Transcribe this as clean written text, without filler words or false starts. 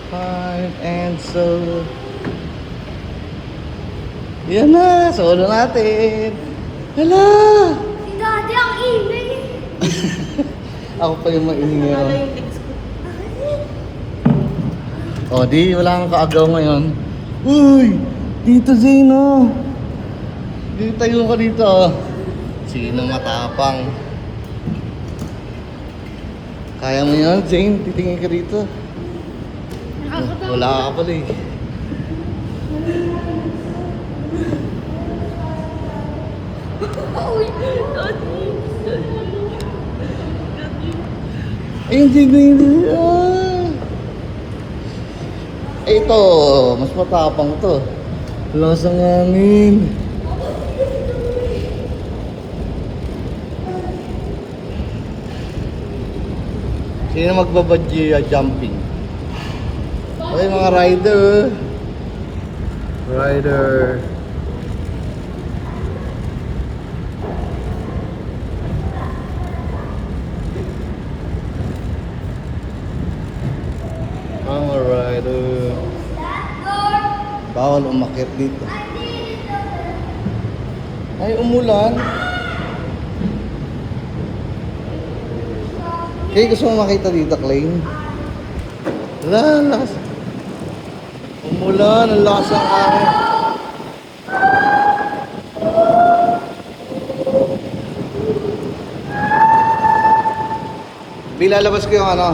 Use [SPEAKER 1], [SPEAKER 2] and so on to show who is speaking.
[SPEAKER 1] Heart and soul. Yan na, solo natin. Hala!
[SPEAKER 2] Si Daddy ang ingay.
[SPEAKER 1] Ako pa yung maingay.
[SPEAKER 2] Wala yung legs ko.
[SPEAKER 1] O, di, wala kang kaagaw ngayon. Uy! Dito, Zeno! Dito tayo ka dito. Sino matapang? Kaya mo yan, Zane? Titingin ka dito. Wala ka pala eh.
[SPEAKER 2] Uy, Daddy.
[SPEAKER 1] Ayun, Zane. Ah! Ito, mas matapang to. Lasang hangin. Sino magbabadji jumping? Ay, mga rider. Rider. Mga rider. Bawal umakyat dito. Ay, umulan. Kaya gusto mo makita dito, Klein? Lakas. Umulan, ang lakas ng hangin. Bilalabas ko yung ano.